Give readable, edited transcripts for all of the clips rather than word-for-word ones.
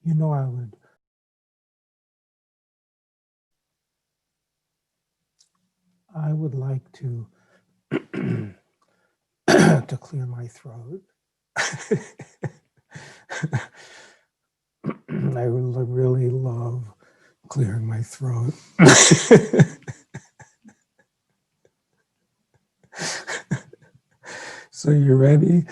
You know, I would like to to clear my throat. I really love clearing my throat. So you ready?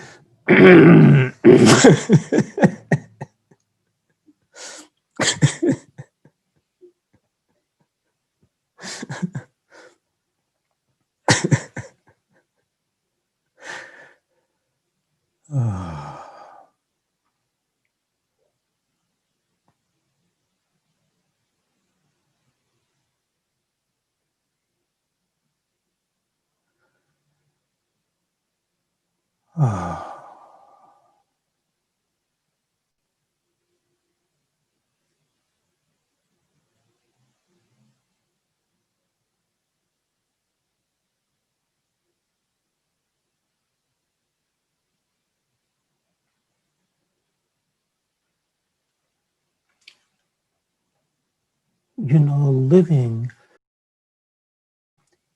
You know, living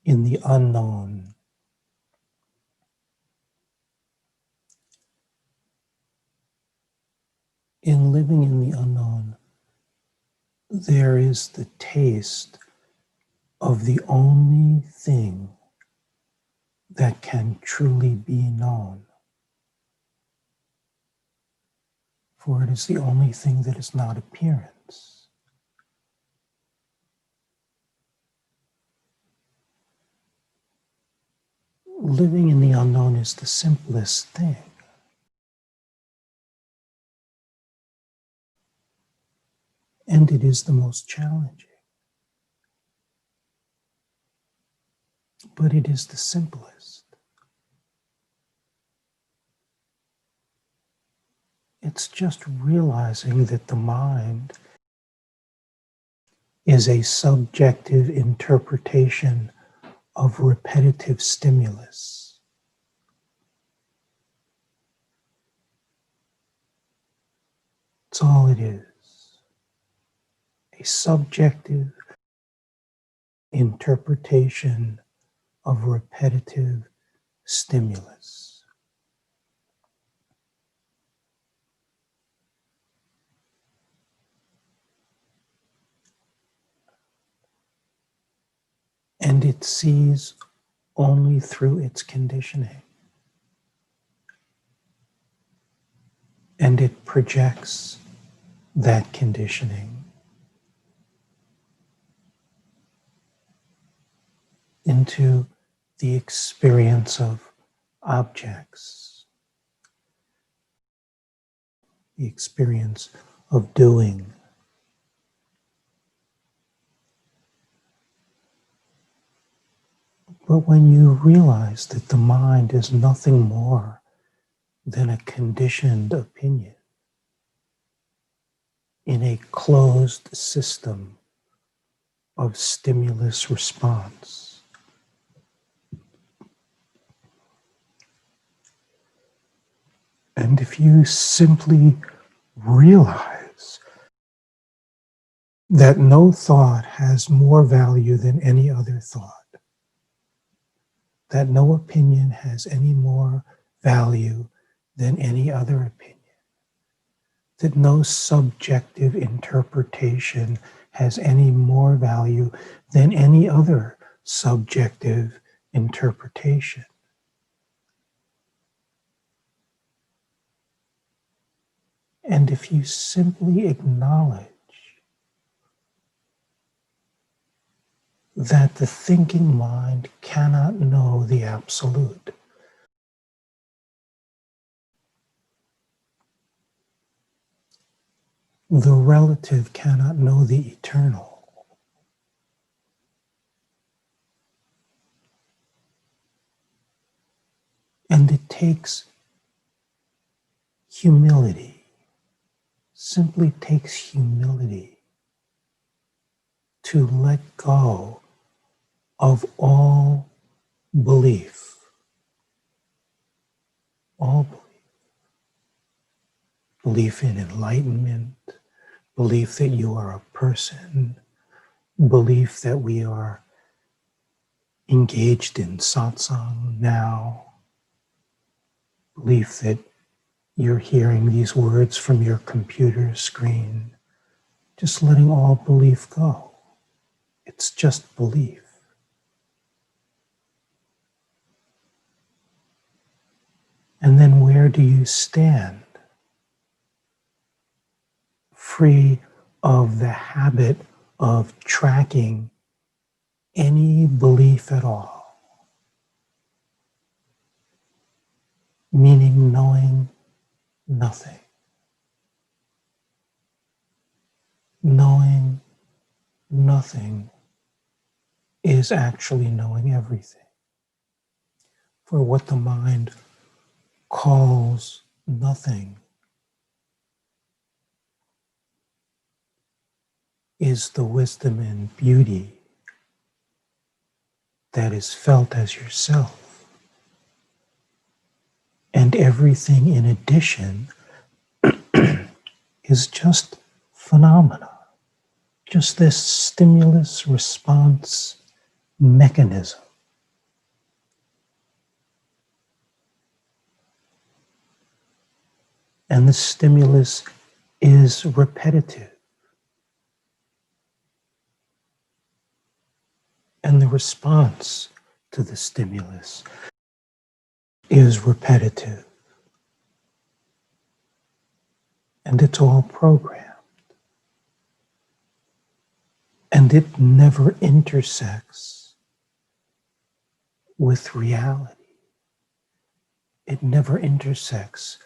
in the unknown, in living in the unknown, there is the taste of the only thing that can truly be known. For it is the only thing that is not appearance. Living in the unknown is the simplest thing. And it is the most challenging. But it is the simplest. It's just realizing that the mind is a subjective interpretation of repetitive stimulus. That's all it is. A subjective interpretation of repetitive stimulus. And it sees only through its conditioning. And it projects that conditioning into the experience of objects, the experience of doing. But when you realize that the mind is nothing more than a conditioned opinion in a closed system of stimulus response, and if you simply realize that no thought has more value than any other thought, that no opinion has any more value than any other opinion, that no subjective interpretation has any more value than any other subjective interpretation. And if you simply acknowledge that the thinking mind cannot know the absolute, the relative cannot know the eternal, and it takes humility, simply takes humility to let go of all belief, all belief in enlightenment, belief that you are a person, belief that we are engaged in satsang now, belief that you're hearing these words from your computer screen, just letting all belief go. It's just belief. And then where do you stand? Free of the habit of tracking any belief at all, meaning knowing nothing. Knowing nothing is actually knowing everything. For what the mind calls nothing is the wisdom and beauty that is felt as yourself. And everything in addition is just phenomena, just this stimulus response mechanism. And the stimulus is repetitive. And the response to the stimulus is repetitive. And it's all programmed. And it never intersects with reality. It never intersects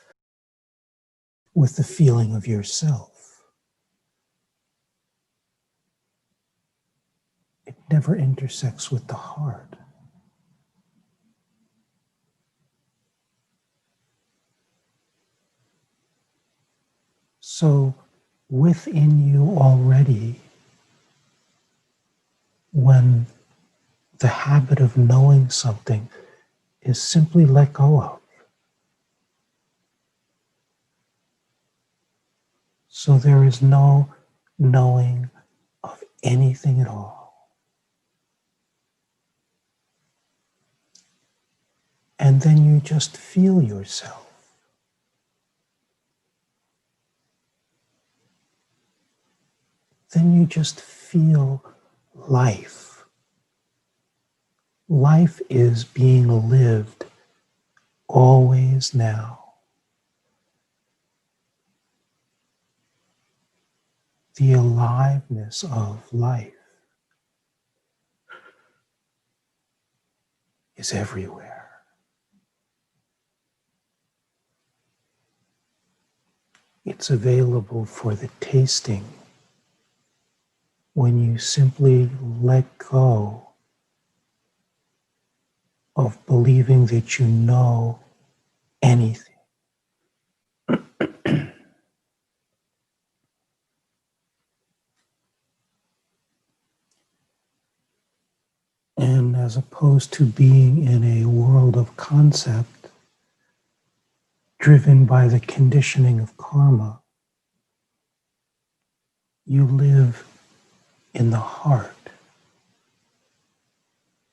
with the feeling of yourself. It never intersects with the heart. So within you already, when the habit of knowing something is simply let go of. So there is no knowing of anything at all. And then you just feel yourself. Then you just feel life. Life is being lived always now. The aliveness of life is everywhere. It's available for the tasting when you simply let go of believing that you know anything. And as opposed to being in a world of concept driven by the conditioning of karma, you live in the heart,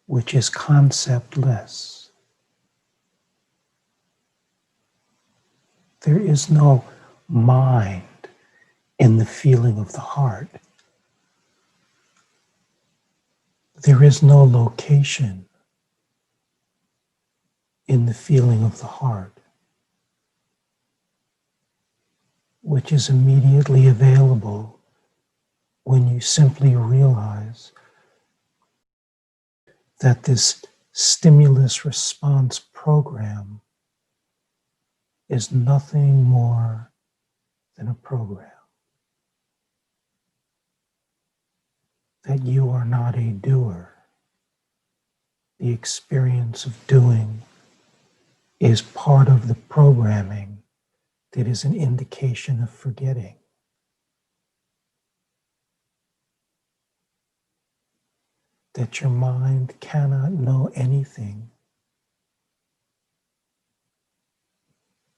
which is conceptless. There is no mind in the feeling of the heart. There is no location in the feeling of the heart, which is immediately available when you simply realize that this stimulus response program is nothing more than a program. That you are not a doer. The experience of doing is part of the programming that is an indication of forgetting. That your mind cannot know anything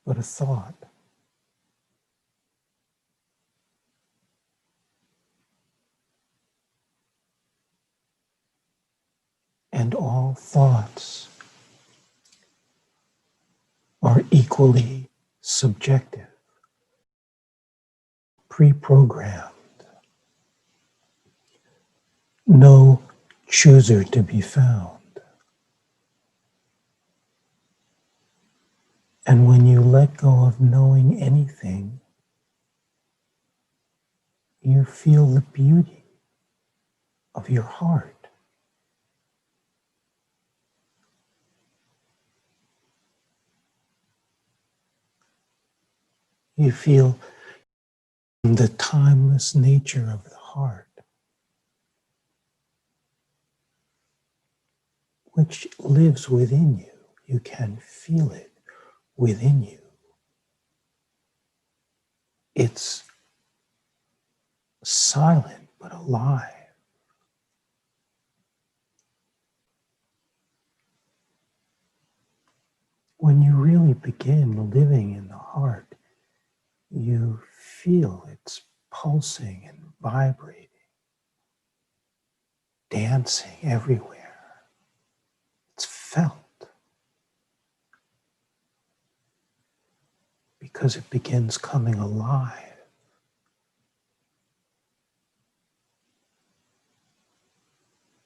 but a thought. and all thoughts are equally subjective, pre-programmed, no chooser to be found. And when you let go of knowing anything, you feel the beauty of your heart. You feel the timeless nature of the heart, which lives within you. You can feel it within you. It's silent but alive. When you really begin living in the heart, you feel it's pulsing and vibrating, dancing everywhere. It's felt because it begins coming alive.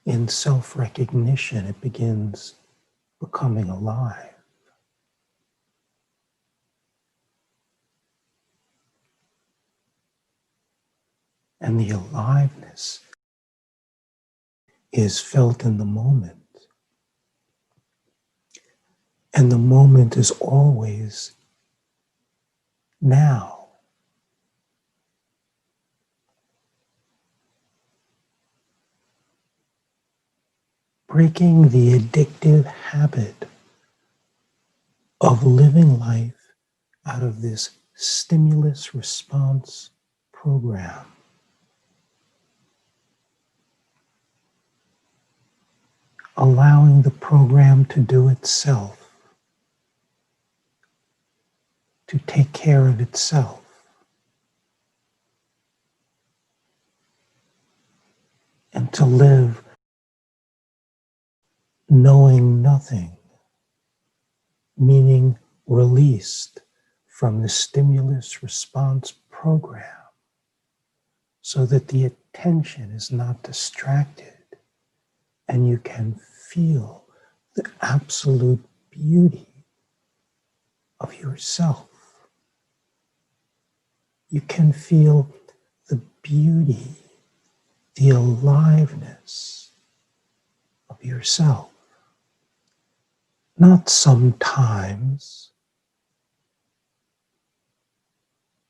In self-recognition, it begins becoming alive. And the aliveness is felt in the moment. And the moment is always now. Breaking the addictive habit of living life out of this stimulus response program. Allowing the program to do itself, to take care of itself. And to live knowing nothing, meaning released from the stimulus response program, so that the attention is not distracted and you can feel the absolute beauty of yourself. You can feel the beauty, the aliveness of yourself. Not sometimes,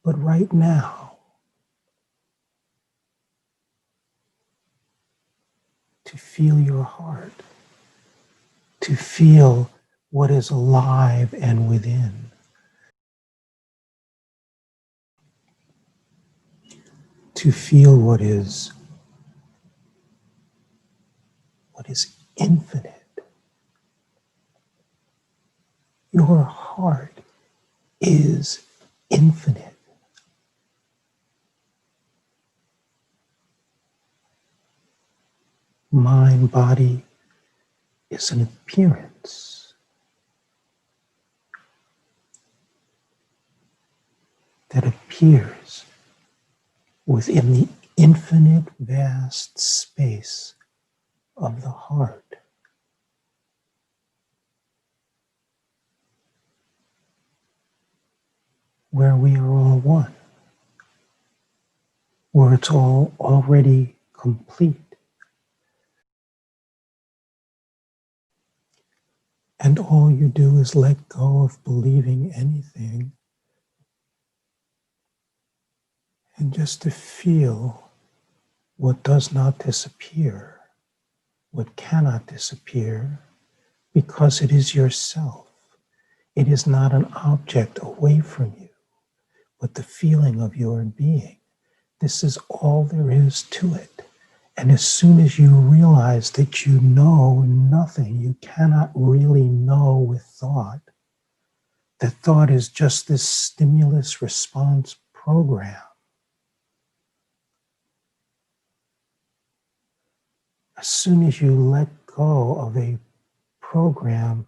but right now. To feel your heart, to feel what is alive and within, to feel what is infinite. Your heart is infinite. Mind, body is an appearance that appears within the infinite vast space of the heart, where we are all one, where it's all already complete. And all you do is let go of believing anything and just to feel what does not disappear, what cannot disappear, because it is yourself. It is not an object away from you, but the feeling of your being. This is all there is to it. And as soon as you realize that you know nothing, you cannot really know with thought, that thought is just this stimulus response program. As soon as you let go of a program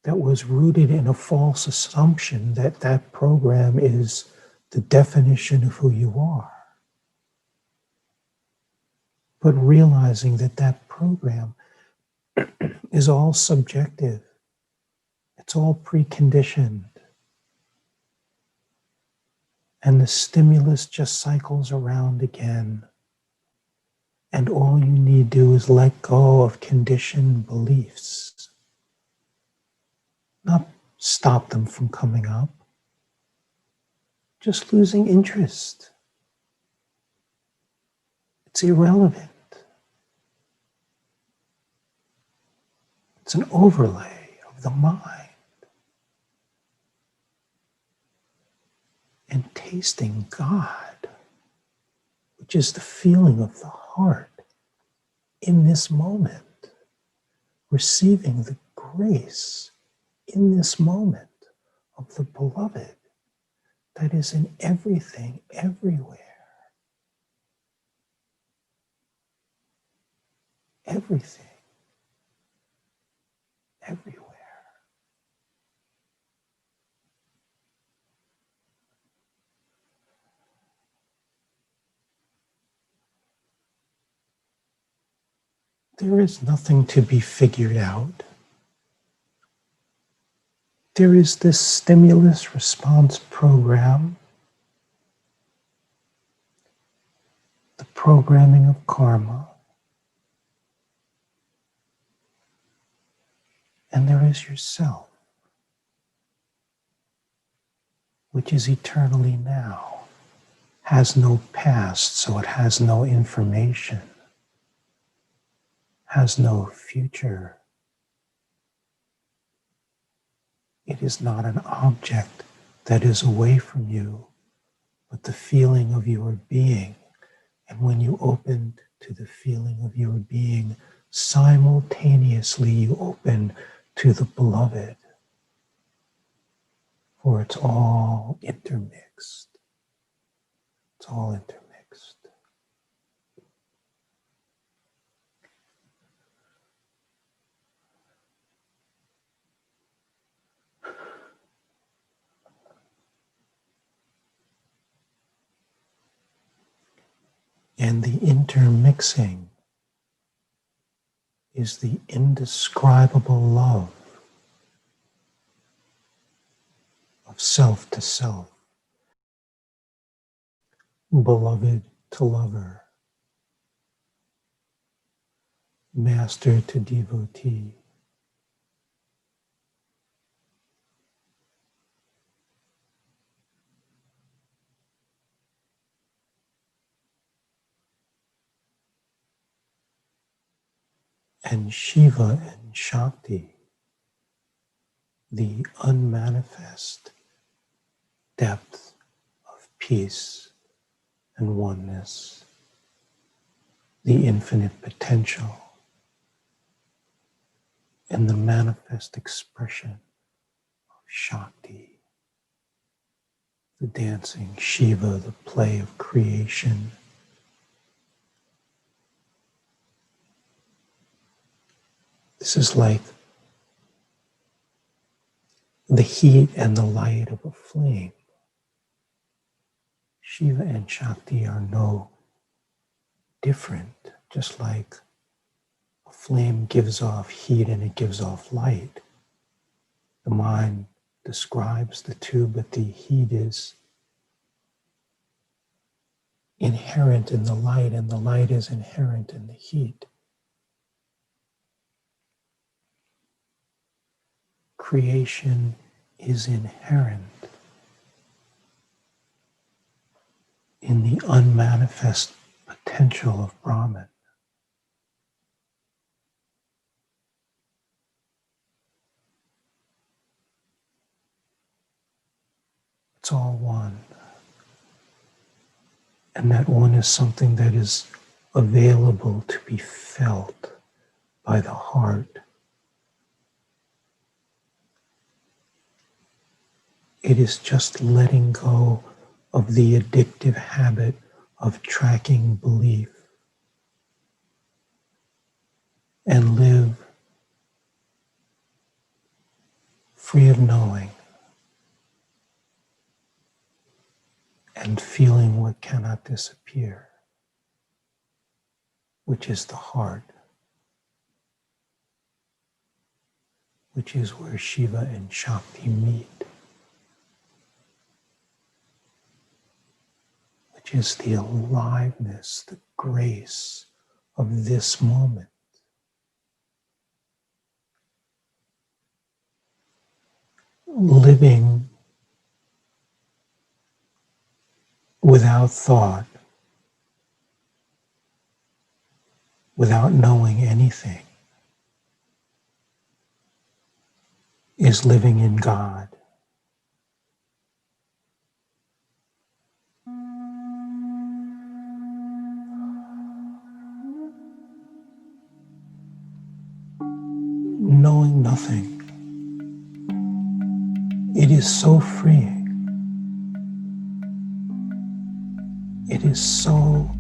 that was rooted in a false assumption that that program is the definition of who you are. But realizing that that program is all subjective, it's all preconditioned, and the stimulus just cycles around again. And all you need to do is let go of conditioned beliefs, not stop them from coming up, just losing interest. It's irrelevant. It's an overlay of the mind. And tasting God, which is the feeling of the heart in this moment, receiving the grace in this moment of the beloved that is in everything, everywhere. Everything, everywhere. There is nothing to be figured out. There is this stimulus response program, the programming of karma, and there is yourself, which is eternally now, has no past, so it has no information, has no future. It is not an object that is away from you, but the feeling of your being. And when you open to the feeling of your being, simultaneously you open to the beloved, for it's all intermixed. It's all intermixed. And the intermixing is the indescribable love of self to self, beloved to lover, master to devotee. And Shiva and Shakti, the unmanifest depth of peace and oneness, the infinite potential, and the manifest expression of Shakti, the dancing Shiva, the play of creation. This is like the heat and the light of a flame. Shiva and Shakti are no different, just like a flame gives off heat and it gives off light. The mind describes the two, but the heat is inherent in the light, and the light is inherent in the heat. Creation is inherent in the unmanifest potential of Brahman. It's all one. And that one is something that is available to be felt by the heart. It is just letting go of the addictive habit of tracking belief. and live free of knowing and feeling what cannot disappear, which is the heart, which is where Shiva and Shakti meet, which is the aliveness, the grace of this moment. Living without thought, without knowing anything, is living in God. Knowing nothing. It is so freeing. It is so